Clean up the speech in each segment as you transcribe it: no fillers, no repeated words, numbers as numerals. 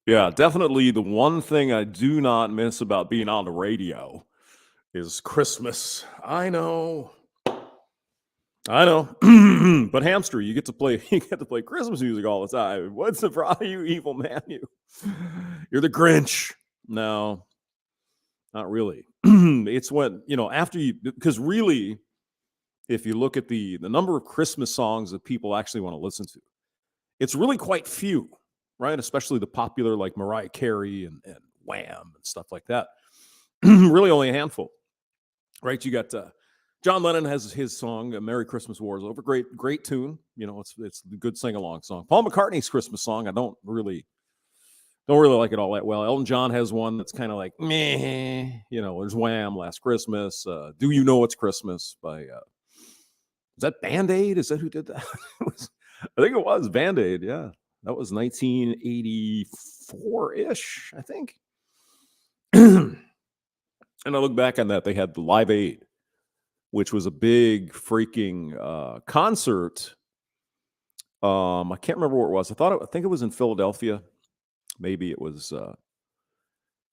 Yeah, definitely the one thing I do not miss about being on the radio is Christmas. I know. But hamster, you get to play you get to play Christmas music all the time. What's the problem, you evil man? You're the Grinch. No, not really. It's when, after you, because really, if you look at the number of Christmas songs that people actually want to listen to, it's really quite few, right? Especially the popular like Mariah Carey and Wham and stuff like that. Really only a handful, right? You got John Lennon has his song "Merry Christmas, War Is Over." Great tune. It's a good sing along song. Paul McCartney's Christmas song, I don't really like it all that well. Elton John has one that's kind of like meh. There's Wham, Last Christmas. Do You Know It's Christmas by is that Band Aid? Is that who did that? I think it was Band Aid. Yeah, that was 1984 ish, I think. And I look back on that, they had the Live Aid, which was a big freaking concert. I can't remember where it was. I think it was in Philadelphia. Maybe it was.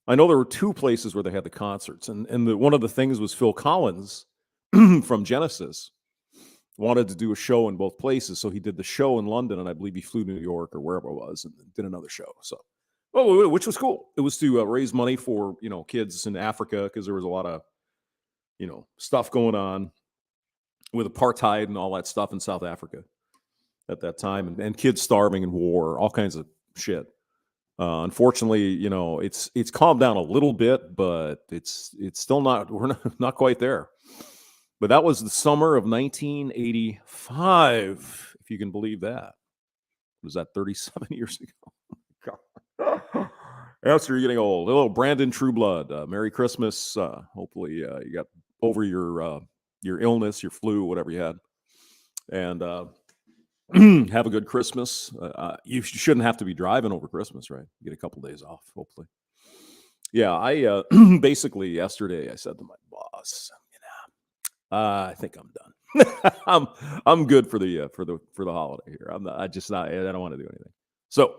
I know there were two places where they had the concerts, and one of the things was Phil Collins from Genesis wanted to do a show in both places, so he did the show in London, and I believe he flew to New York or wherever it was, and did another show. So, which was cool. It was to raise money for kids in Africa because there was a lot of stuff going on with apartheid and all that stuff in South Africa at that time, and kids starving in war, all kinds of shit. Unfortunately, it's calmed down a little bit, but it's still not. We're not quite there. But that was the summer of 1985, if you can believe that. Was that 37 years ago? God. After you're getting old. Hello, Brandon Trueblood. Merry Christmas. Hopefully, you got over your illness, your flu, whatever you had, and have a good Christmas. You shouldn't have to be driving over Christmas, right? Get a couple days off, hopefully. Yeah, I basically yesterday I said to my boss, I think I'm done. I'm good for the holiday here. I don't want to do anything. So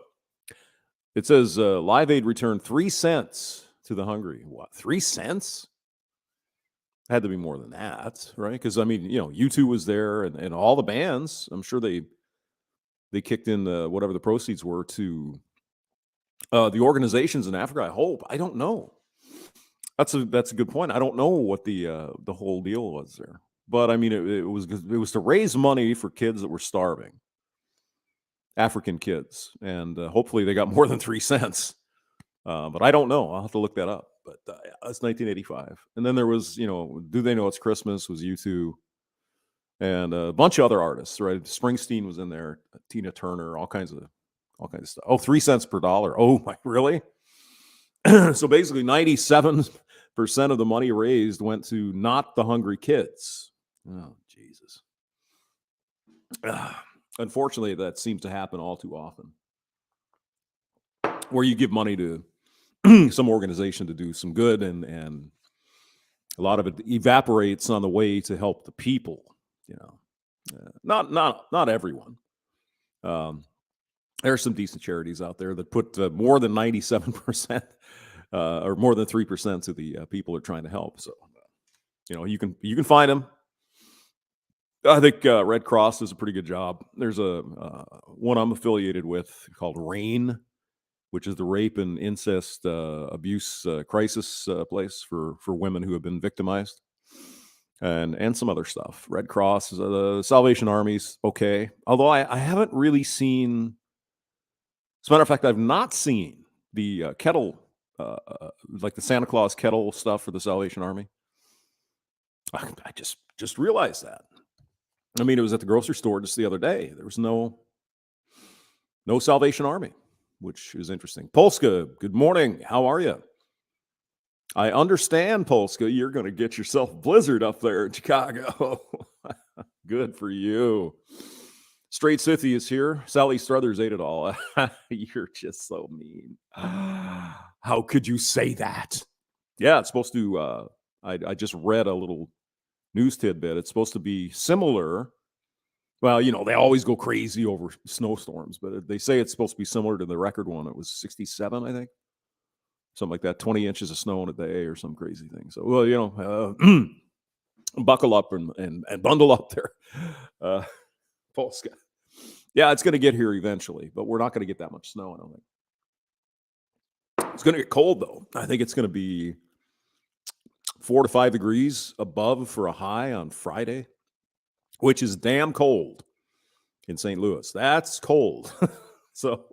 it says Live Aid returned 3 cents to the hungry. What, 3 cents? Had to be more than that, right? Because I mean, U2 was there, and all the bands. I'm sure they kicked in whatever the proceeds were to the organizations in Africa. I don't know. That's a good point. I don't know what the whole deal was there, but I mean, it was to raise money for kids that were starving, African kids, and hopefully they got more than 3 cents. But I don't know. I'll have to look that up. But that's 1985, and then there was Do They Know It's Christmas was U2 and a bunch of other artists. Right, Springsteen was in there, Tina Turner, all kinds of stuff. Oh, 3 cents per dollar. Oh my, really? So basically 97% of the money raised went to not the hungry kids. Oh, Jesus. Unfortunately, that seems to happen all too often, where you give money to some organization to do some good, and a lot of it evaporates on the way to help the people. Not everyone. There are some decent charities out there that put more than 97% or more than 3% to the people they're trying to help. So, you can find them. I think Red Cross does a pretty good job. There's a one I'm affiliated with called RAIN, which is the Rape and Incest Abuse Crisis place for women who have been victimized, and some other stuff. Red Cross, the Salvation Army's okay. Although I haven't really seen, as a matter of fact, I've not seen the kettle, like the Santa Claus kettle stuff for the Salvation Army. I just realized that. I mean, it was at the grocery store just the other day. There was no Salvation Army, which is interesting. Polska, good morning. How are you? I understand, Polska. You're going to get yourself a blizzard up there in Chicago. Good for you. Straight Scythy is here. Sally Struthers ate it all. You're just so mean. How could you say that? Yeah, it's supposed to. I just read a little news tidbit. It's supposed to be similar Well, they always go crazy over snowstorms, but they say it's supposed to be similar to the record one. It was 67, I think. Something like that, 20 inches of snow in a day or some crazy thing. So, well, buckle up and bundle up there. Paul Scott. Yeah, it's going to get here eventually, but we're not going to get that much snow, I don't think. It's going to get cold, though. I think it's going to be 4 to 5 degrees above for a high on Friday, which is damn cold in St. Louis. That's cold. So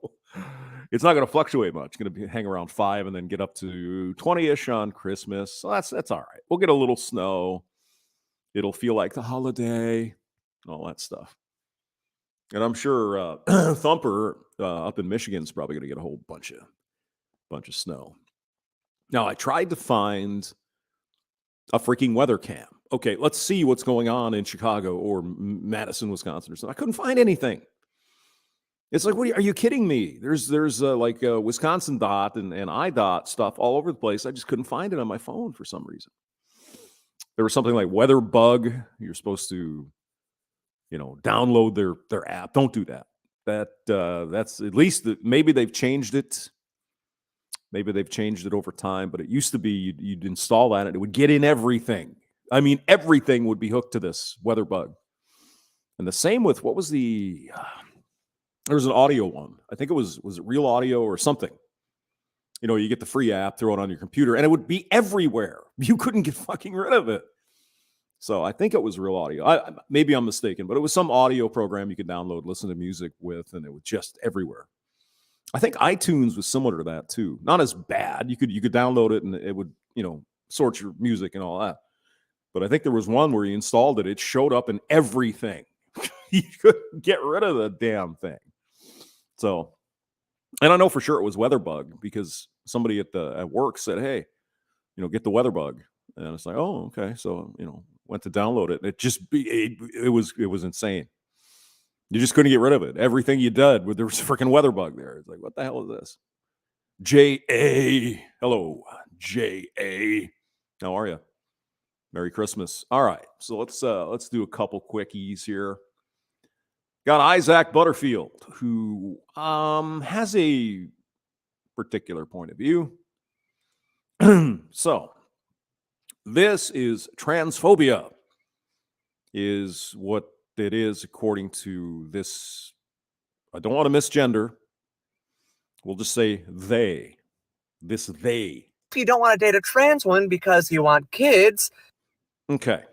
it's not going to fluctuate much. It's going to hang around 5 and then get up to 20-ish on Christmas. So that's all right. We'll get a little snow. It'll feel like the holiday, all that stuff. And I'm sure Thumper up in Michigan is probably going to get a whole bunch of snow. Now, I tried to find a freaking weather cam. Okay, let's see what's going on in Chicago or Madison, Wisconsin or something. I couldn't find anything. It's like, are you kidding me? There's like Wisconsin dot and iDot stuff all over the place. I just couldn't find it on my phone for some reason. There was something like Weather Bug. You're supposed to, download their app. Don't do that. That's at least maybe they've changed it. Maybe they've changed it over time, but it used to be you'd install that and it would get in everything. I mean, everything would be hooked to this Weather Bug. And the same with what was the there was an audio one. I think it was it Real Audio or something. You get the free app, throw it on your computer, and it would be everywhere. You couldn't get fucking rid of it. So I think it was Real Audio. Maybe I'm mistaken, but it was some audio program you could download, listen to music with, and it was just everywhere. I think iTunes was similar to that too. Not as bad. You could download it and it would, sort your music and all that. But I think there was one where you installed it. It showed up in everything. You couldn't get rid of the damn thing. So, and I know for sure it was Weather Bug because somebody at work said, "Hey, get the Weather Bug." And it's like, "Oh, okay." So, went to download it. It was insane. You just couldn't get rid of it. Everything you did, there was a freaking Weather Bug there. It's like, what the hell is this? J.A. Hello, J.A. How are you? Merry Christmas. All right. So let's do a couple quickies here. Got Isaac Butterfield, who has a particular point of view. So this is transphobia, is what it is according to this. I don't want to misgender. We'll just say they. This they. If you don't want to date a trans one because you want kids, okay.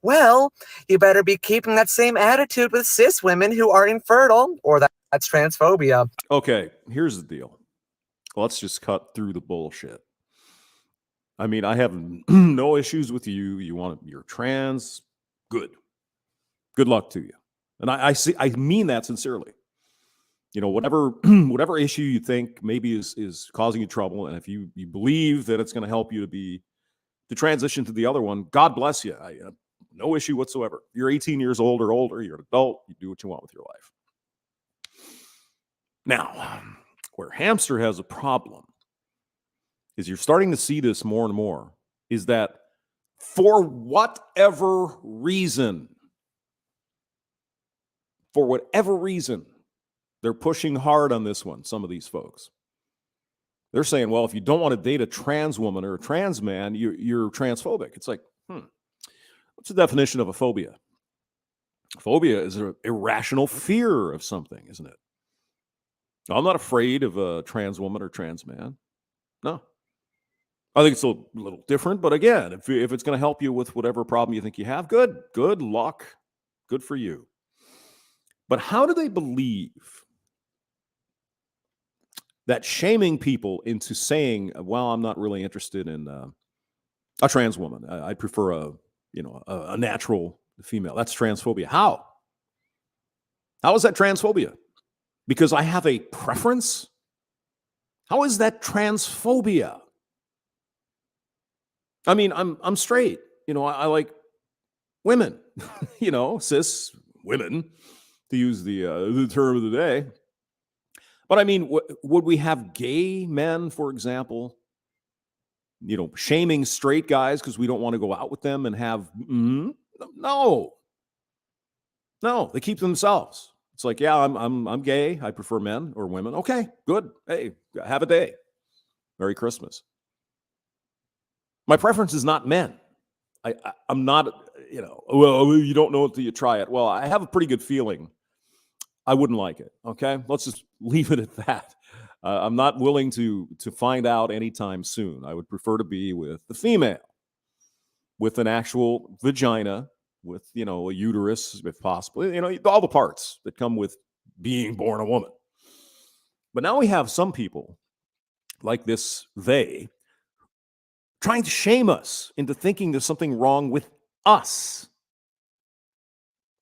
Well, you better be keeping that same attitude with cis women who are infertile, or that's transphobia. Okay, here's the deal. Let's just cut through the bullshit. I mean, I have no issues with you. You're trans. Good luck to you. And I mean that sincerely. Whatever issue you think maybe is causing you trouble, and if you believe that it's going to help you to transition to the other one, God bless you. No issue whatsoever. You're 18 years old or older. You're an adult. You do what you want with your life. Now, where Hamster has a problem is you're starting to see this more and more, is that for whatever reason, they're pushing hard on this one, some of these folks. They're saying, well, if you don't want to date a trans woman or a trans man, you're transphobic. It's like, what's the definition of a phobia? Phobia is an irrational fear of something, isn't it? I'm not afraid of a trans woman or trans man. No. I think it's a little different, but again, if it's going to help you with whatever problem you think you have, good luck. Good for you. But how do they believe that shaming people into saying, well, I'm not really interested in a trans woman. I prefer a natural female. That's transphobia. How? How is that transphobia? Because I have a preference? How is that transphobia? I mean, I'm straight. I like women, cis women, to use the term of the day. But I mean, would we have gay men, for example, shaming straight guys because we don't want to go out with them and have, no. No, they keep themselves. It's like, yeah, I'm gay. I prefer men or women. Okay, good. Hey, have a day. Merry Christmas. My preference is not men. I'm not, well, you don't know until you try it. Well, I have a pretty good feeling I wouldn't like it. Okay, let's just leave it at that. I'm not willing to find out anytime soon. I would prefer to be with the female, with an actual vagina, with a uterus, if possible. All the parts that come with being born a woman. But now we have some people like this they trying to shame us into thinking there's something wrong with us,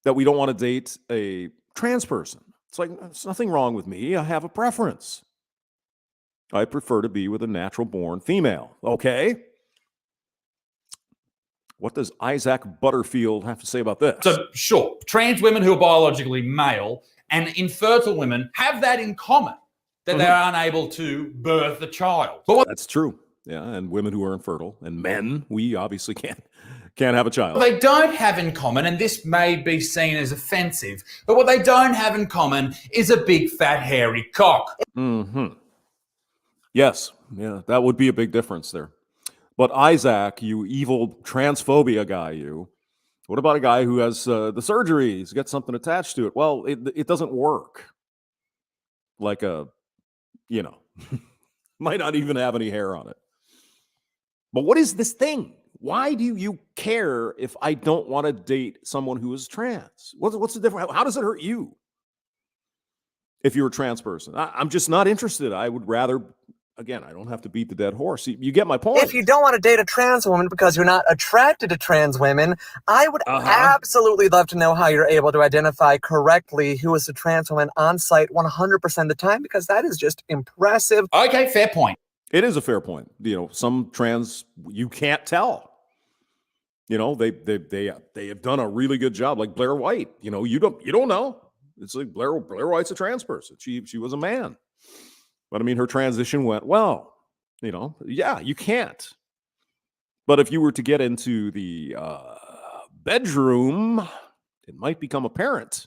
that we don't want to date a trans person. It's like, there's nothing wrong with me. I have a preference. I prefer to be with a natural born female. Okay. What does Isaac Butterfield have to say about this? So, sure, trans women who are biologically male and infertile women have that in common, that they're unable to birth a child. But That's true. Yeah, and women who are infertile, and men, we obviously can't have a child. what they don't have in common, and this may be seen as offensive, but what they don't have in common is a big fat hairy cock. Yes, yeah, that would be a big difference there. But Isaac, you evil transphobia guy, what about a guy who has the surgery? He's got something attached to it. Well, it doesn't work. Like might not even have any hair on it. But what is this thing? Why do you care if I don't want to date someone who is trans? What's the difference? How does it hurt you if you're a trans person? I'm just not interested. I would rather, again, I don't have to beat the dead horse. You get my point. If you don't want to date a trans woman because you're not attracted to trans women, I would absolutely love to know how you're able to identify correctly who is a trans woman on site 100% of the time, because that is just impressive. Okay, fair point. It is a fair point. Some trans you can't tell. They have done a really good job. Like Blair White. You don't know. It's like Blair White's a trans person. She was a man. But I mean, her transition went well. Yeah, you can't. But if you were to get into the bedroom, it might become apparent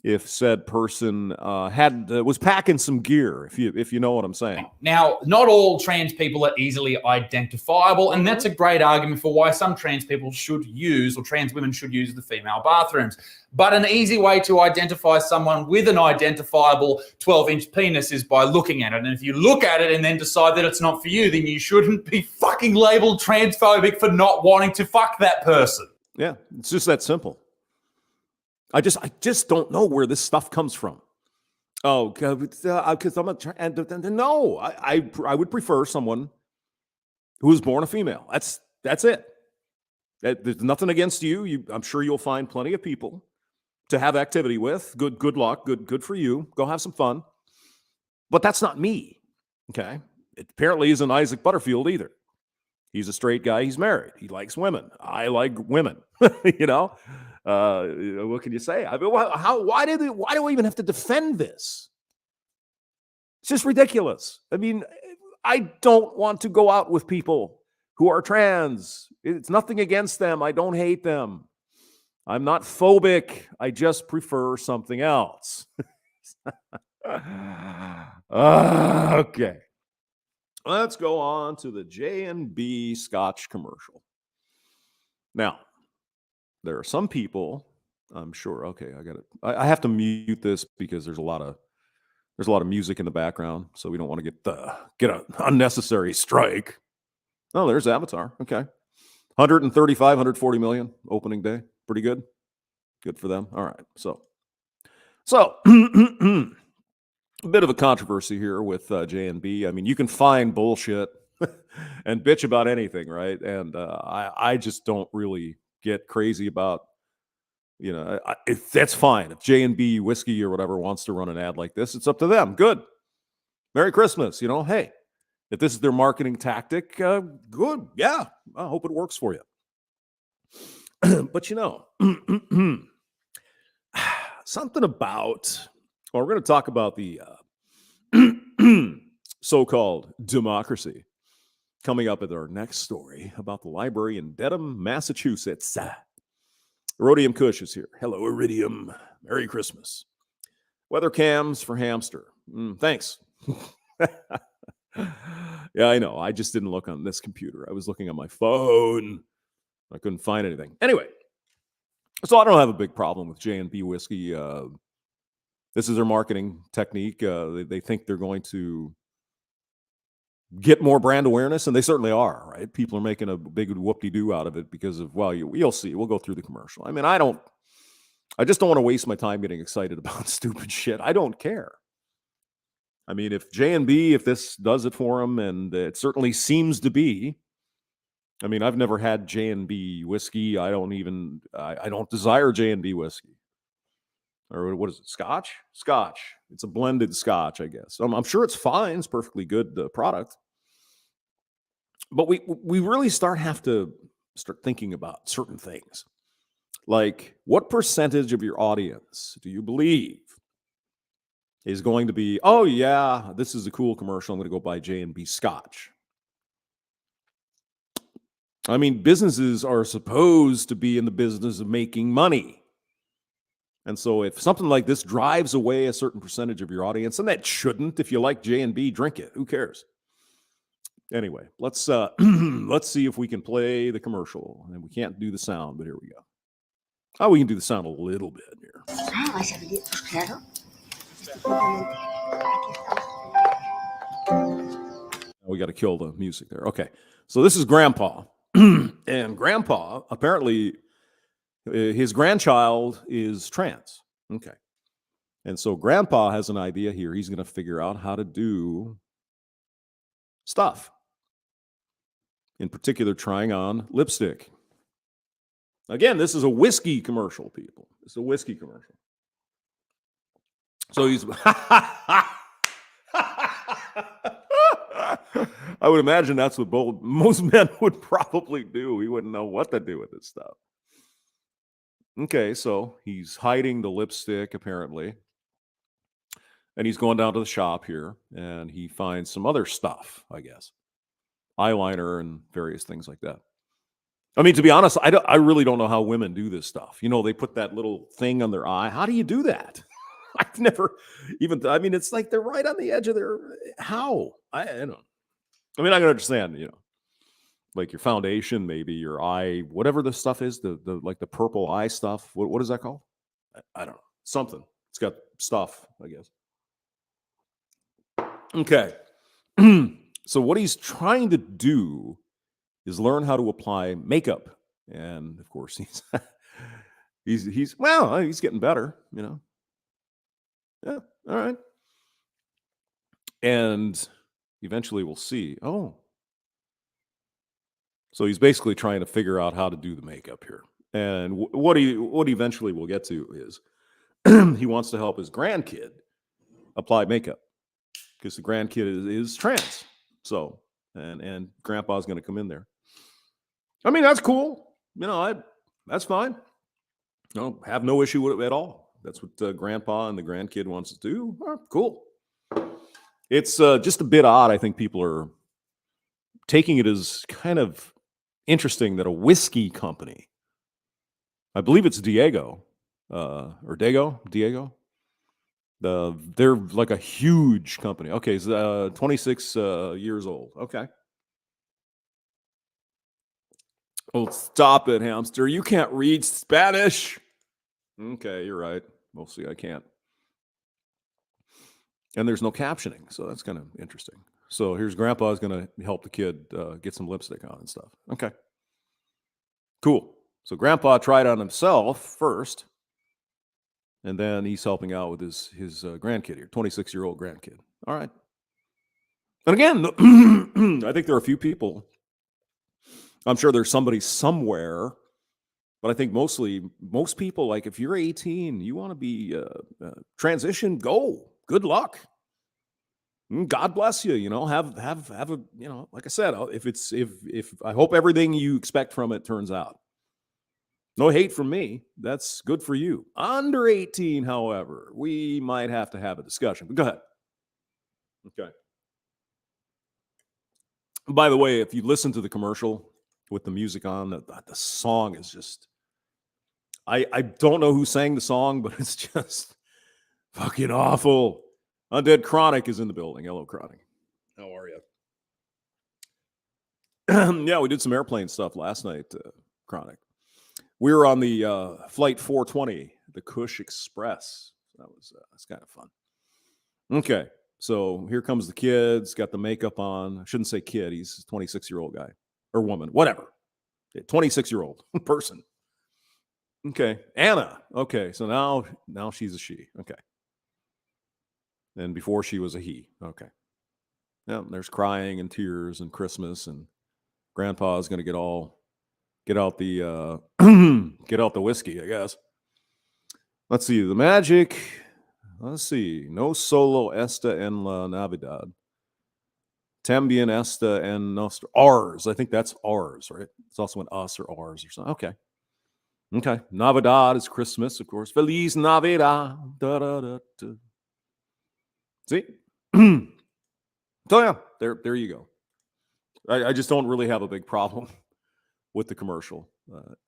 if said person was packing some gear, if you know what I'm saying. Now, not all trans people are easily identifiable, and that's a great argument for why some trans people should use, or trans women should use, the female bathrooms. But an easy way to identify someone with an identifiable 12-inch penis is by looking at it. And if you look at it and then decide that it's not for you, then you shouldn't be fucking labeled transphobic for not wanting to fuck that person. Yeah, it's just that simple. I just don't know where this stuff comes from. Oh, because I'm no. I would prefer someone who was born a female. That's it. There's nothing against you. I'm sure you'll find plenty of people to have activity with. Good luck. Good for you. Go have some fun. But that's not me. Okay. It apparently isn't Isaac Butterfield either. He's a straight guy. He's married. He likes women. I like women. What can you say? I mean, why do we even have to defend this? It's just ridiculous. I mean, I don't want to go out with people who are trans. It's nothing against them. I don't hate them. I'm not phobic. I just prefer something else. Okay. Let's go on to the B Scotch commercial. Now, there are some people, I'm sure. Okay, I got it. I have to mute this because there's a lot of music in the background, so we don't want to get an unnecessary strike. Oh, there's Avatar. Okay, 135, 140 million opening day. Pretty good. Good for them. All right. So a bit of a controversy here with J&B. I mean, you can find bullshit and bitch about anything, right? And I just don't really get crazy about, that's fine. If J&B Whiskey or whatever wants to run an ad like this, it's up to them. Good. Merry Christmas. Hey, if this is their marketing tactic, good. Yeah, I hope it works for you. But something about, well, we're going to talk about the so-called democracy coming up at our next story about the library in Dedham, Massachusetts. Rhodium Kush is here. Hello, Iridium. Merry Christmas. Weather cams for hamster. Thanks. Yeah, I know. I just didn't look on this computer. I was looking on my phone. I couldn't find anything. Anyway, so I don't have a big problem with J&B whiskey. This is their marketing technique. They think they're going to get more brand awareness, and they certainly are, right? People are making a big whoop-de-doo out of it because of, well, you'll see. We'll go through the commercial. I mean, I just don't want to waste my time getting excited about stupid shit. I don't care. I mean, if J&B, if this does it for them, and it certainly seems to be, I mean, I've never had J&B whiskey. I don't desire J&B whiskey. Or what is it? Scotch? Scotch. It's a blended Scotch, I guess. I'm sure it's fine. It's perfectly good product. But we really have to start thinking about certain things. Like, what percentage of your audience do you believe is going to be, oh, yeah, this is a cool commercial. I'm going to go buy J&B Scotch. I mean, businesses are supposed to be in the business of making money. And so if something like this drives away a certain percentage of your audience, and that shouldn't, if you like J&B, drink it. Who cares? Anyway, let's see if we can play the commercial. And we can't do the sound, but here we go. Oh, we can do the sound a little bit here. ¿Vais a venir? Pues claro. We got to kill the music there. Okay. So this is Grandpa. And Grandpa, apparently, his grandchild is trans. Okay. And so Grandpa has an idea here. He's going to figure out how to do stuff. In particular, trying on lipstick. Again, this is a whiskey commercial, people. It's a whiskey commercial. So he's... I would imagine that's what most men would probably do. He wouldn't know what to do with this stuff. Okay, so he's hiding the lipstick, apparently. And he's going down to the shop here, and he finds some other stuff, I guess. Eyeliner and various things like that. I mean, to be honest, I really don't know how women do this stuff. You know, they put that little thing on their eye. How do you do that? I've never even, I mean, it's like they're right on the edge of their, how? I don't, I mean, I can understand, you know, like your foundation, maybe your eye, whatever the stuff is, the like the purple eye stuff. What is that called? I don't know. Something. It's got stuff, I guess. Okay. So what he's trying to do is learn how to apply makeup. And of course, he's getting better, you know. Yeah, all right. And eventually we'll see. Oh. So he's basically trying to figure out how to do the makeup here. And what eventually we'll get to is he wants to help his grandkid apply makeup because the grandkid is trans. So, and Grandpa's going to come in there. I mean, that's cool. You know, that's fine. No, have no issue with it at all. That's what Grandpa and the grandkid wants to do. Oh, cool. It's just a bit odd. I think people are taking it as kind of interesting that a whiskey company, I believe it's Diego, or Diego. They're like a huge company. Okay, so 26 years old. Okay. Oh, stop it, hamster. You can't read Spanish. Okay, you're right. Mostly I can't. And there's no captioning, so that's kind of interesting. So here's Grandpa's going to help the kid get some lipstick on and stuff. Okay. Cool. So Grandpa tried on himself first, and then he's helping out with his grandkid here, 26-year-old grandkid. All right. And again, I think there are a few people. I'm sure there's somebody somewhere, but I think most people, like if you're 18, you want to be transition, go. Good luck. God bless you. You know, have a, you know, like I said, if I hope everything you expect from it turns out. No hate from me. That's good for you. Under 18, however, we might have to have a discussion. But go ahead. Okay. By the way, if you listen to the commercial with the music on, the song is just I don't know who sang the song, but it's just fucking awful. Undead Chronic is in the building. Hello, Chronic. How are you? Yeah, we did some airplane stuff last night, Chronic. We were on the flight 420, the Cush Express. That's kind of fun. Okay, so here comes the kids, got the makeup on. I shouldn't say kid, he's a 26-year-old guy or woman, whatever. 26-year-old person. Okay, Anna. Okay, so now she's a she. Okay. And before she was a he. Okay. Yeah, there's crying and tears and Christmas, and Grandpa's going to get out the get out the whiskey, I guess. Let's see, the magic. Let's see. No solo esta en la Navidad. Tambien esta en nuestro. Ours. I think that's ours, right? It's also an us or ours or something. Okay. Navidad is Christmas, of course. Feliz Navidad. Da, da, da, da. See? So yeah, there you go. I just don't really have a big problem with the commercial.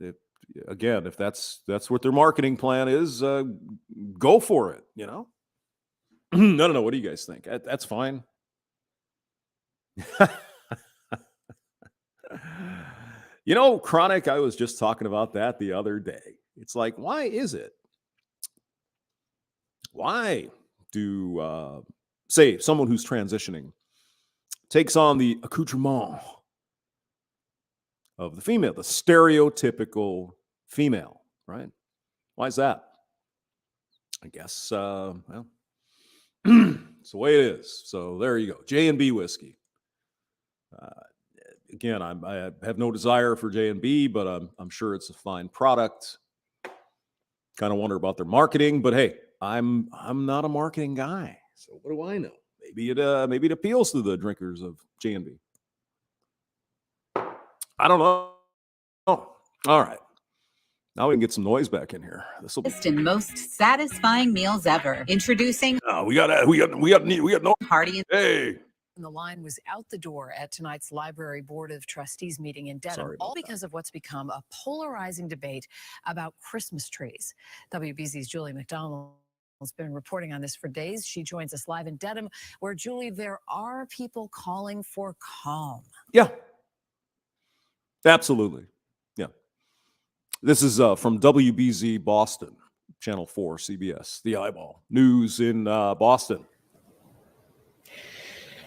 If that's what their marketing plan is, go for it. You know. No. What do you guys think? That's fine. You know, Chronic. I was just talking about that the other day. It's like, why is it? Why do say someone who's transitioning takes on the accoutrement of the female, the stereotypical female, right? Why is that? I guess, well, it's the way it is. So there you go. J&B whiskey. Again, I have no desire for J&B, but I'm sure it's a fine product. Kind of wonder about their marketing, but hey, I'm not a marketing guy. So what do I know? Maybe it appeals to the drinkers of J&B. I don't know. Oh, all right. Now we can get some noise back in here. This will be And most satisfying meals ever. Introducing we got no Party. Hey. And the line was out the door at tonight's Library Board of Trustees meeting in Dedham, all because of what's become a polarizing debate about Christmas trees. WBZ's Julie McDonald has been reporting on this for days. She joins us live in Dedham, where, Julie, there are people calling for calm. Yeah. Absolutely. Yeah. This is from WBZ Boston, Channel 4, CBS, The Eyeball. News in Boston.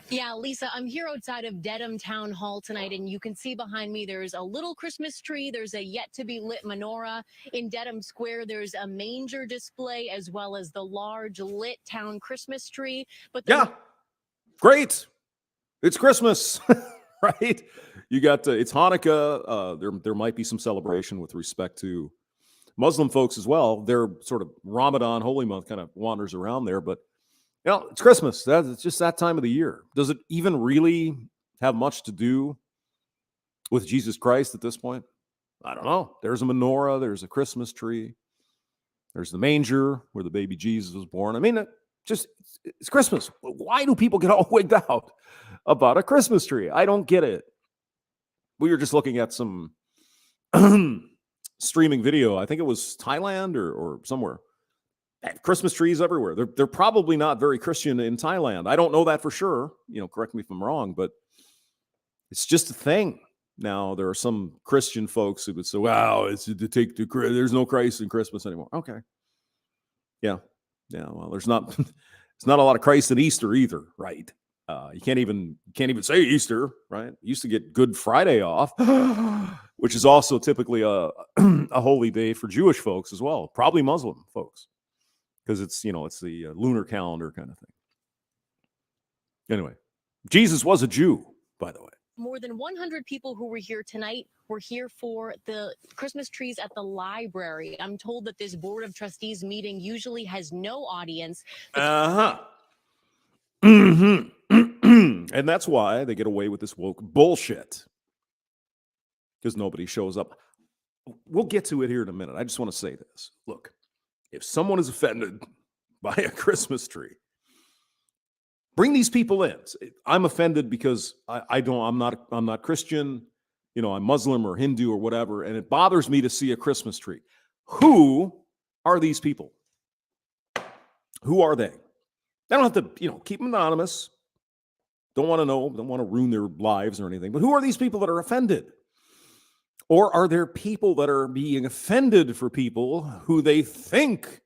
Yeah, Lisa, I'm here outside of Dedham Town Hall tonight, and you can see behind me there's a little Christmas tree. There's a yet-to-be-lit menorah. In Dedham Square, there's a manger display as well as the large lit town Christmas tree. But yeah, great. It's Christmas, right? You got it's Hanukkah. There might be some celebration with respect to Muslim folks as well. Their sort of Ramadan, Holy Month, kind of wanders around there, but you know, it's Christmas. It's just that time of the year. Does it even really have much to do with Jesus Christ at this point? I don't know. There's a menorah. There's a Christmas tree. There's the manger where the baby Jesus was born. I mean, it's Christmas. Why do people get all wigged out about a Christmas tree? I don't get it. We were just looking at some streaming video. I think it was Thailand or somewhere. Christmas trees everywhere. They're probably not very Christian in Thailand. I don't know that for sure. You know, correct me if I'm wrong, but it's just a thing. Now, there are some Christian folks who would say, wow, there's no Christ in Christmas anymore. Okay. Yeah. Well, it's not a lot of Christ in Easter either, right? You can't even say Easter, right? You used to get Good Friday off, which is also typically a holy day for Jewish folks as well, probably Muslim folks. Because it's the lunar calendar kind of thing. Anyway, Jesus was a Jew, by the way. more than 100 people who were here tonight were here for the Christmas trees at the library. I'm told that this Board of Trustees meeting usually has no audience. And that's why they get away with this woke bullshit. Because nobody shows up. We'll get to it here in a minute. I just want to say this. Look, if someone is offended by a Christmas tree, bring these people in. I'm offended because I'm not Christian, I'm Muslim or Hindu or whatever, and it bothers me to see a Christmas tree. Who are these people? Who are they? I don't have to, keep them anonymous. Don't want to know, don't want to ruin their lives or anything. But who are these people that are offended? Or are there people that are being offended for people who they think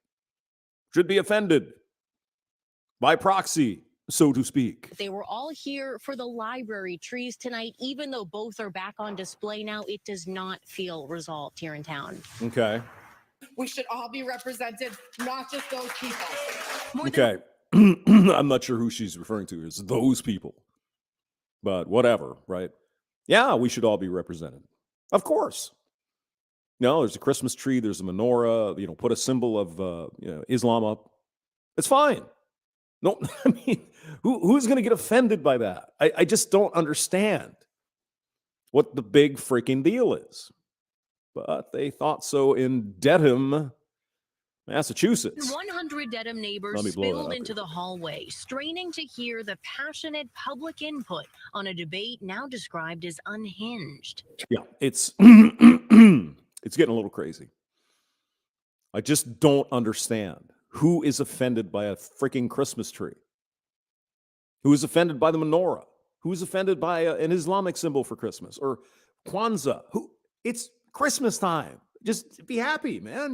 should be offended by proxy, so to speak? They were all here for the library trees tonight. Even though both are back on display now, it does not feel resolved here in town. Okay. We should all be represented, not just those people. Okay. I'm not sure who she's referring to as those people, but whatever, right? Yeah, we should all be represented. Of course. No, there's a Christmas tree, there's a menorah, put a symbol of Islam up. It's fine. No, I mean, who's going to get offended by that? I just don't understand what the big freaking deal is. But they thought so in Dedham, Massachusetts. 100 Dedham neighbors spilled into the hallway, straining to hear the passionate public input on a debate now described as unhinged. Yeah, it's it's getting a little crazy. I just don't understand who is offended by a freaking Christmas tree. Who is offended by the menorah? Who is offended by an Islamic symbol for Christmas or Kwanzaa? It's Christmas time. Just be happy, man.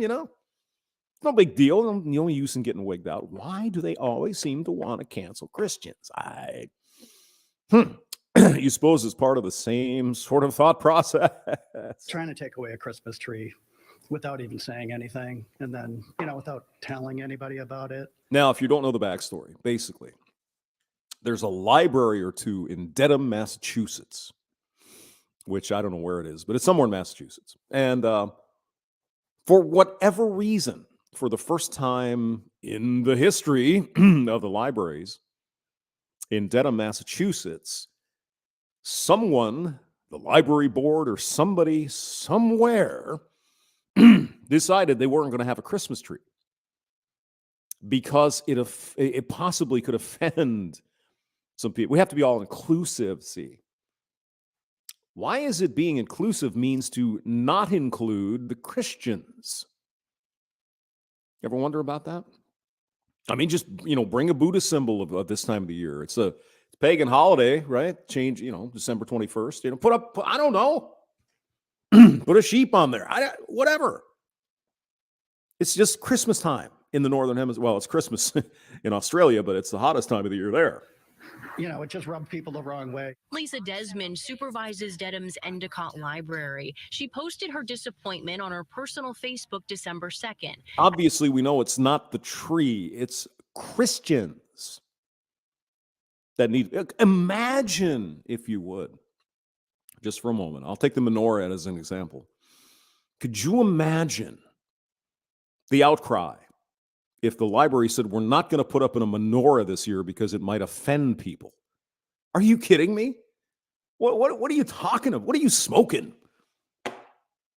No big deal. The only use in getting wigged out. Why do they always seem to want to cancel Christians? You suppose it's part of the same sort of thought process. Trying to take away a Christmas tree without even saying anything, and then, without telling anybody about it. Now, if you don't know the backstory, basically, there's a library or two in Dedham, Massachusetts, which I don't know where it is, but it's somewhere in Massachusetts. And for whatever reason, for the first time in the history of the libraries in Dedham, Massachusetts, someone, the library board or somebody somewhere decided they weren't going to have a Christmas tree because it possibly could offend some people. We have to be all inclusive, see. Why is it being inclusive means to not include the Christians? You ever wonder about that? I mean, just, bring a Buddha symbol of this time of the year. It's a pagan holiday, right? Change, December 21st. Put up, I don't know. Put a sheep on there. Whatever. It's just Christmas time in the Northern Hemisphere. Well, it's Christmas in Australia, but it's the hottest time of the year there. It just rubbed people the wrong way. Lisa Desmond supervises Dedham's Endicott Library. She posted her disappointment on her personal Facebook December 2nd. Obviously, we know it's not the tree. It's Christians that need. Imagine, if you would, just for a moment. I'll take the menorah as an example. Could you imagine the outcry if the library said, we're not going to put up in a menorah this year because it might offend people? Are you kidding me? What are you talking about? What are you smoking?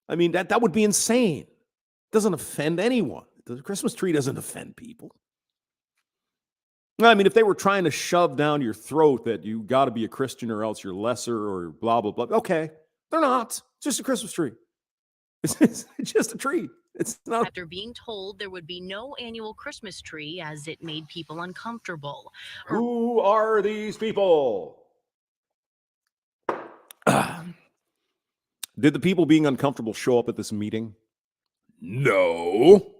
I mean, that would be insane. It doesn't offend anyone. The Christmas tree doesn't offend people. I mean, if they were trying to shove down your throat that you got to be a Christian or else you're lesser or blah, blah, blah. Okay, they're not. It's just a Christmas tree. It's just a tree. It's not. After being told there would be no annual Christmas tree as it made people uncomfortable. Who are these people? Did the people being uncomfortable show up at this meeting? No.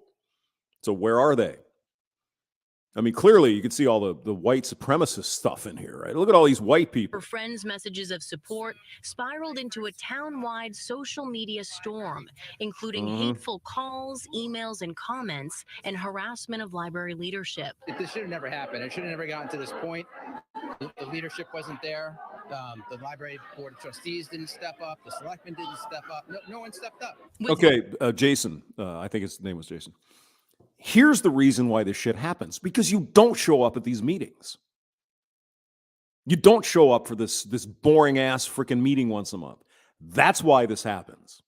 So where are they? I mean, clearly you can see all the white supremacist stuff in here, right? Look at all these white people. Her friends' messages of support spiraled into a town-wide social media storm, including hateful calls, emails, and comments, and harassment of library leadership. This should have never happened. It should have never gotten to this point. The leadership wasn't there. The library board of trustees didn't step up. The selectmen didn't step up. No one stepped up. Okay, Jason, I think his name was Jason. Here's the reason why this shit happens. Because you don't show up at these meetings. You don't show up for this boring ass freaking meeting once a month. That's why this happens.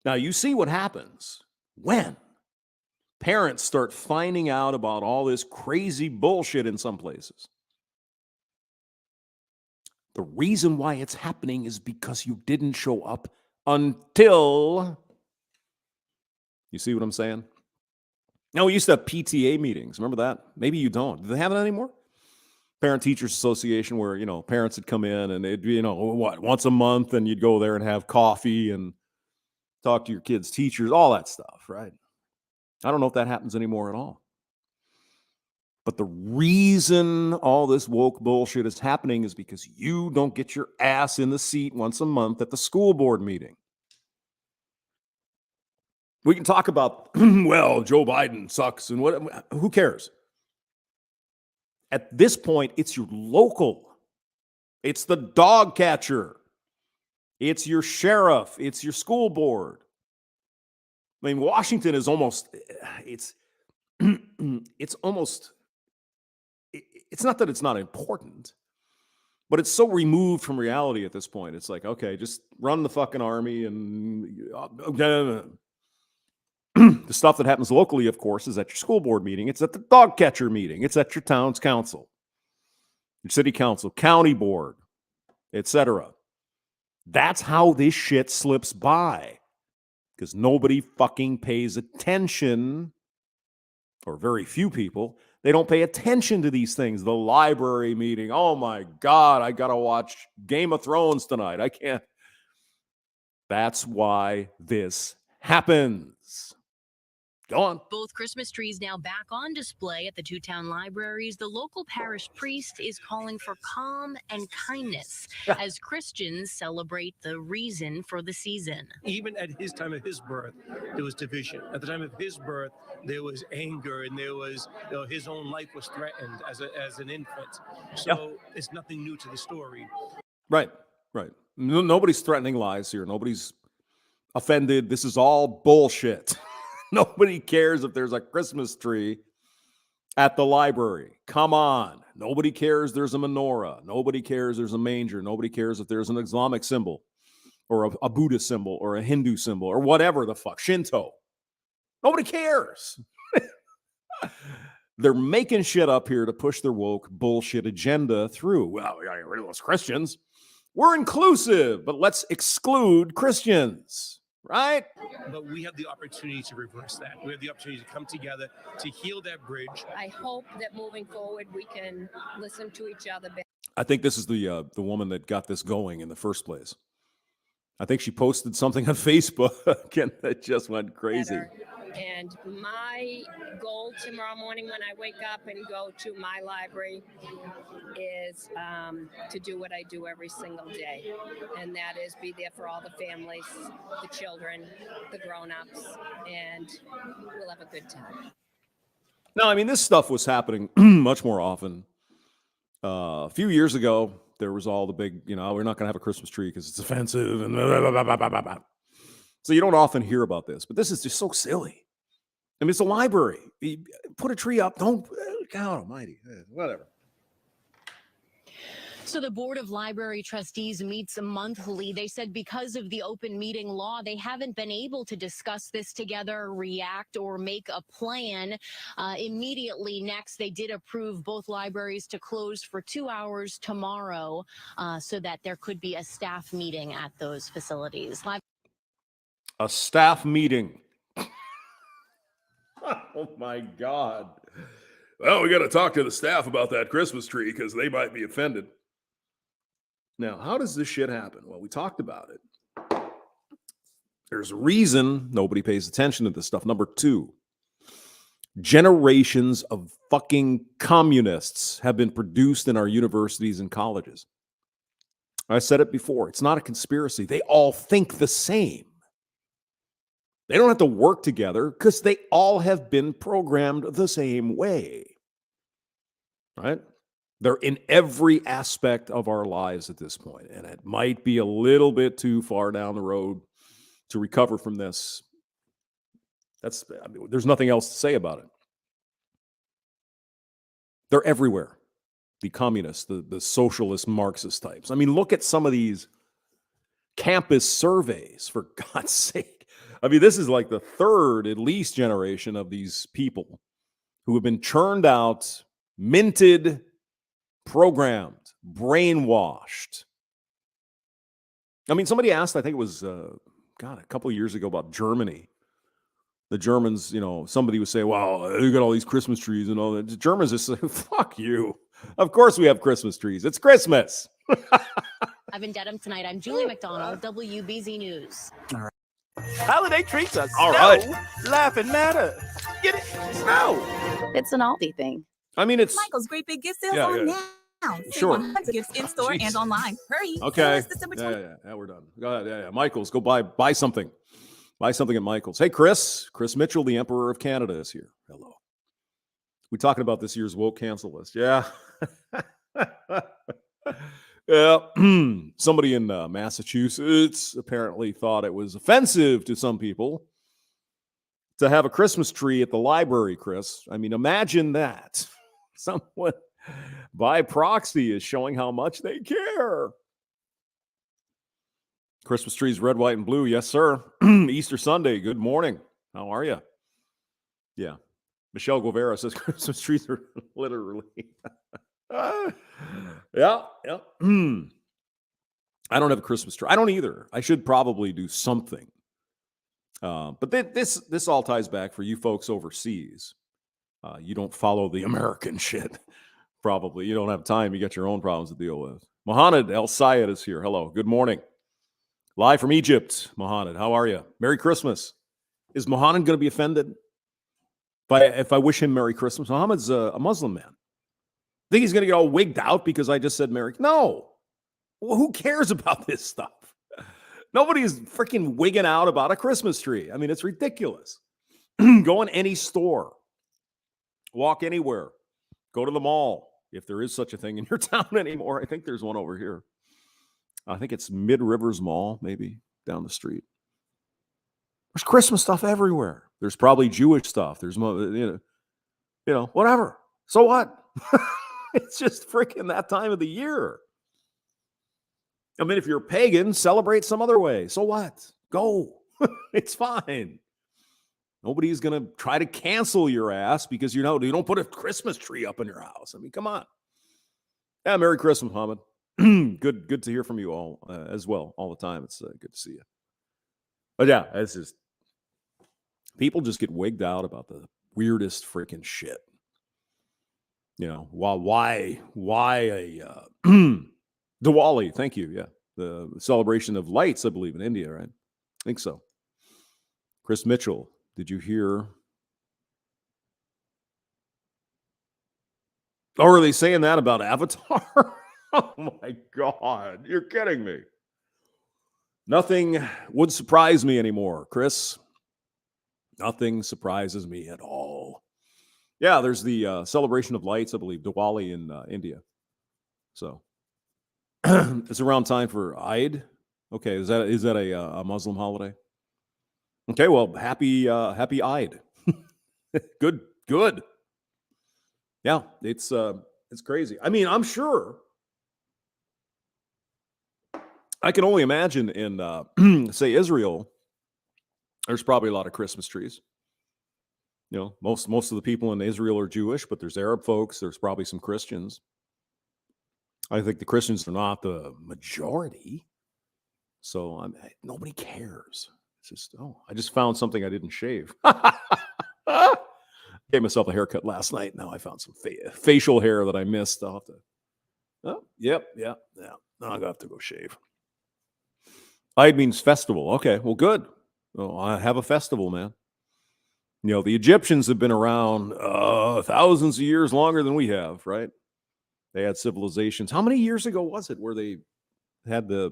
Now, you see what happens when parents start finding out about all this crazy bullshit in some places. The reason why it's happening is because you didn't show up until You see what I'm saying? Now, we used to have PTA meetings. Remember that? Maybe you don't. Do they have it anymore? Parent Teachers Association, where, parents would come in and they'd be, once a month, and you'd go there and have coffee and talk to your kids' teachers, all that stuff, right? I don't know if that happens anymore at all. But the reason all this woke bullshit is happening is because you don't get your ass in the seat once a month at the school board meeting. We can talk about, well, Joe Biden sucks and what, who cares? At this point, it's your local. It's the dog catcher. It's your sheriff. It's your school board. I mean, Washington is almost, it's almost, it's not that it's not important, but it's so removed from reality at this point. It's like, okay, just run the fucking army and the stuff that happens locally, of course, is at your school board meeting. It's at the dog catcher meeting. It's at your town's council, your city council, county board, etc. That's how this shit slips by, because nobody fucking pays attention, or very few people. They don't pay attention to these things. The library meeting. Oh my God, I got to watch Game of Thrones tonight. I can't. That's why this happens. Go on. Both Christmas trees now back on display at the two town libraries. The local parish priest is calling for calm and kindness as Christians celebrate the reason for the season. Even at his time of his birth, there was division. At the time of his birth, there was anger, and there was, his own life was threatened as an infant. So it's nothing new to the story. Right. Nobody's threatening lies here. Nobody's offended. This is all bullshit. Nobody cares if there's a Christmas tree at the library. Come on. Nobody cares there's a menorah. Nobody cares there's a manger. Nobody cares if there's an Islamic symbol or a Buddhist symbol or a Hindu symbol or whatever the fuck. Shinto. Nobody cares. They're making shit up here to push their woke bullshit agenda through. Well, we got to get rid of those Christians. We're inclusive, but let's exclude Christians. Right? But we have the opportunity to reverse that. We have the opportunity to come together to heal that bridge. I hope that moving forward we can listen to each other better. I think this is the woman that got this going in the first place. I think she posted something on Facebook and that just went crazy. And my goal tomorrow morning when I wake up and go to my library is to do what I do every single day. And that is be there for all the families, the children, the grown-ups, and we'll have a good time. No, I mean, this stuff was happening much more often. A few years ago, there was all the big, we're not going to have a Christmas tree because it's offensive. And blah, blah, blah, blah, blah, blah. So you don't often hear about this, but this is just so silly. I mean, it's a library. You put a tree up. Don't, God almighty, whatever. So the Board of Library Trustees meets monthly. They said because of the open meeting law, they haven't been able to discuss this together, react, or make a plan. Immediately next, they did approve both libraries to close for 2 hours tomorrow so that there could be a staff meeting at those facilities. A staff meeting. Oh my God. Well, we got to talk to the staff about that Christmas tree because they might be offended. Now, how does this shit happen? Well, we talked about it. There's a reason nobody pays attention to this stuff. Number two, generations of fucking communists have been produced in our universities and colleges. I said it before. It's not a conspiracy. They all think the same. They don't have to work together because they all have been programmed the same way. Right? They're in every aspect of our lives at this point, and it might be a little bit too far down the road to recover from this. There's nothing else to say about it. They're everywhere. The communists, the socialist Marxist types. I mean, look at some of these campus surveys, for God's sake. I mean, this is like the third, at least, generation of these people who have been churned out, minted, programmed, brainwashed. I mean, somebody asked, I think it was, a couple of years ago about Germany. The Germans, somebody would say, "Wow, you got all these Christmas trees and all that." The Germans just say, "Fuck you! Of course we have Christmas trees. It's Christmas." I'm in Dedham tonight. I'm Julie McDonald, WBZ News. All right. Holiday treats are All snow, right. laughing matter. Get it? Snow. It's an Aldi thing. I mean, it's Michael's great big gift sales Yeah, on yeah. now. Sure. 100 gifts in store Jeez. and online. Hurry. okay. Sale is December 20. Yeah, we're done. Go ahead. Yeah. Michael's, go buy something. Buy something at Michael's. Hey, Chris Mitchell, the Emperor of Canada, is here. Hello. We talking about this year's woke cancel list? Yeah. Yeah. Somebody in Massachusetts apparently thought it was offensive to some people to have a Christmas tree at the library, Chris. I mean, imagine that. Someone by proxy is showing how much they care. Christmas trees, red, white, and blue. Yes, sir. Easter Sunday. Good morning. How are you? Yeah. Michelle Guevara says Christmas trees are literally. Yeah. I don't have a Christmas tree. I don't either. I should probably do something. But this all ties back for you folks overseas. You don't follow the American shit. Probably. You don't have time. You got your own problems to deal with. Mohamed El Sayed is here. Hello. Good morning. Live from Egypt. Mohamed, how are you? Merry Christmas. Is Mohamed going to be offended if I wish him Merry Christmas? Mohammed's a Muslim man. Think he's going to get all wigged out because I just said Merry? No. Well, who cares about this stuff? Nobody's freaking wigging out about a Christmas tree. I mean, it's ridiculous. Go in any store. Walk anywhere. Go to the mall, if there is such a thing in your town anymore. I think there's one over here. I think it's Mid Rivers Mall, maybe down the street. There's Christmas stuff everywhere. There's probably Jewish stuff. There's, whatever. So what? It's just freaking that time of the year. I mean, if you're a pagan, celebrate some other way. So what? Go. It's fine. Nobody's going to try to cancel your ass because, you don't put a Christmas tree up in your house. I mean, come on. Yeah, Merry Christmas, Muhammad. Good to hear from you all as well all the time. It's good to see you. But yeah, it's just people just get wigged out about the weirdest freaking shit. Why a Diwali? Thank you. Yeah, the celebration of lights, I believe, in India, right? I think so. Chris Mitchell, did you hear? Oh, are they saying that about Avatar? Oh my God, you're kidding me. Nothing would surprise me anymore, Chris. Nothing surprises me at all. Yeah, there's the celebration of lights, I believe, Diwali in India. So it's around time for Eid. Okay, is that a Muslim holiday? Okay, well, happy Eid. Good. Yeah, it's crazy. I mean, I'm sure. I can only imagine in say Israel, there's probably a lot of Christmas trees. Most of the people in Israel are Jewish, but there's Arab folks. There's probably some Christians. I think the Christians are not the majority. So nobody cares. It's just, I just found something I didn't shave. Gave myself a haircut last night. Now I found some facial hair that I missed. I'll have to. Yep. Now I'm gonna have to go shave. Eid means festival. Okay, well, good. Well, I have a festival, man. The Egyptians have been around thousands of years longer than we have, right? They had civilizations. How many years ago was it where they had the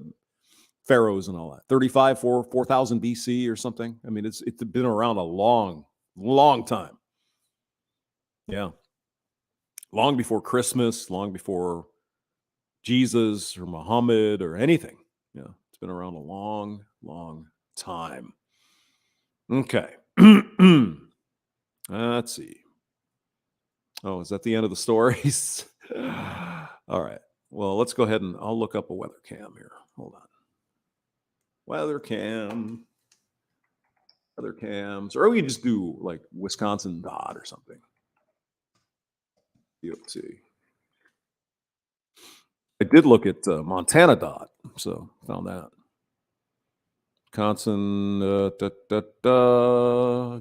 pharaohs and all that? 4,000 BC or something? I mean, it's been around a long, long time. Yeah. Long before Christmas, long before Jesus or Muhammad or anything. Yeah. It's been around a long, long time. Okay. Let's see. Oh, is that the end of the stories? All right. Well, let's go ahead and I'll look up a weather cam here. Hold on. Weather cams. Or we can just do like Wisconsin dot or something. Let's see. I did look at Montana dot, so found that. Wisconsin,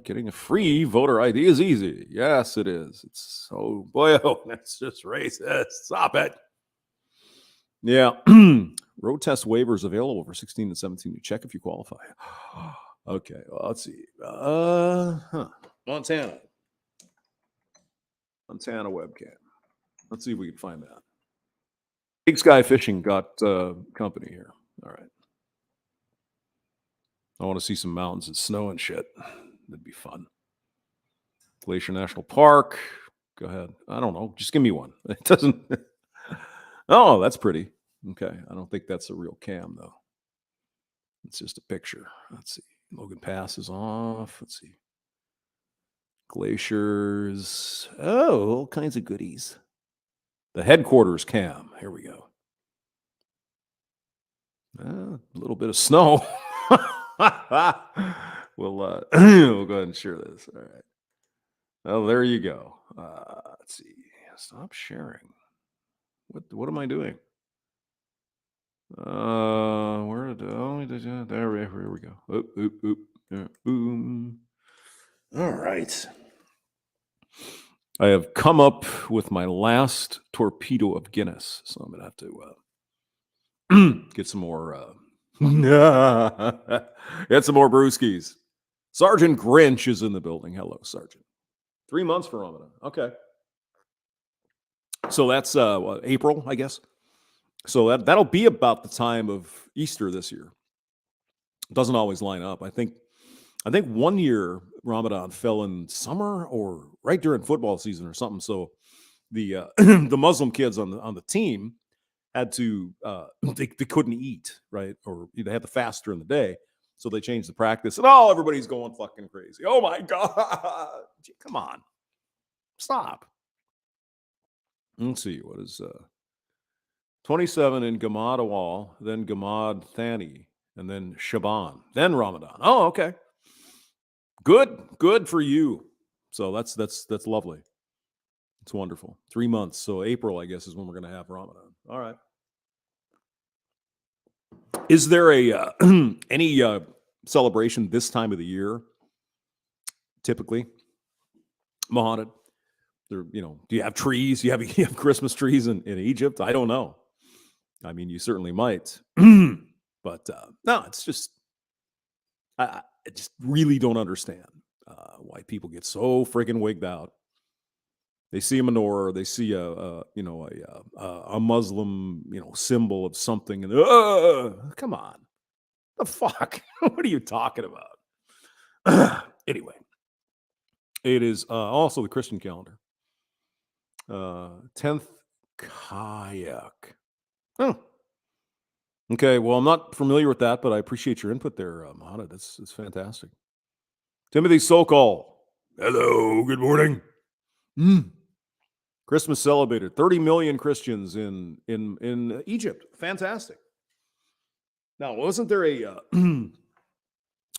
getting a free voter ID is easy. Yes, it is. It's so, boy, oh, that's just racist. Stop it. Yeah. Road test waivers available for 16 and 17. You check if you qualify. Okay, well, let's see. Montana webcam. Let's see if we can find that. Big Sky Fishing got company here. All right. I want to see some mountains and snow and shit. That'd be fun. Glacier National Park. Go ahead. I don't know. Just give me one. It doesn't. Oh, that's pretty. Okay. I don't think that's a real cam, though. It's just a picture. Let's see. Logan Pass is off. Let's see. Glaciers. Oh, all kinds of goodies. The headquarters cam. Here we go. A little bit of snow. we'll go ahead and share this. All right. Oh, there you go. Let's see. Stop sharing. What am I doing? Where did here we go. Boom. All right. I have come up with my last torpedo of Guinness, so I'm gonna have to get some more. Get some more brewskis. Sergeant Grinch is in the building. Hello, Sergeant. 3 months for Ramadan. Okay. So that's April, I guess. So that'll be about the time of Easter this year. It doesn't always line up. I think 1 year Ramadan fell in summer or right during football season or something. So the the Muslim kids on the team had to they couldn't eat, right? Or they had to fast during the day. So they changed the practice, and everybody's going fucking crazy. Oh my God. Come on. Stop. Let's see. What is 27 in Gamad Awal, then Gamad Thani, and then Shaban, then Ramadan. Oh, okay. Good for you. So that's lovely. It's wonderful. 3 months. So April, I guess, is when we're going to have Ramadan. All right. Is there a any celebration this time of the year? Typically, Mohammed, there, do you have trees? You have Christmas trees in Egypt? I don't know. I mean, you certainly might, but no, it's just I just really don't understand why people get so friggin' wigged out. They see a menorah, they see a Muslim symbol of something, and come on, the fuck, what are you talking about? Anyway, it is also the Christian calendar. 10th kayak. Oh, okay. Well, I'm not familiar with that, but I appreciate your input there, Mahana. That's fantastic. Timothy Sokol. Hello. Good morning. Christmas celebrated. 30 million Christians in Egypt. Fantastic. Now, wasn't there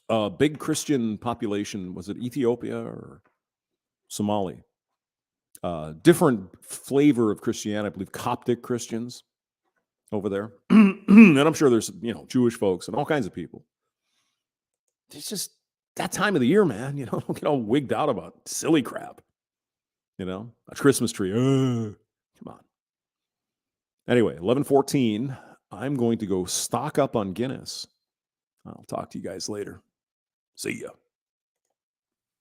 a big Christian population? Was it Ethiopia or Somali? Different flavor of Christianity. I believe Coptic Christians over there. And I'm sure there's, Jewish folks and all kinds of people. It's just that time of the year, man. Don't get all wigged out about silly crap. A Christmas tree. Come on. Anyway, 11:14. I'm going to go stock up on Guinness. I'll talk to you guys later. See ya.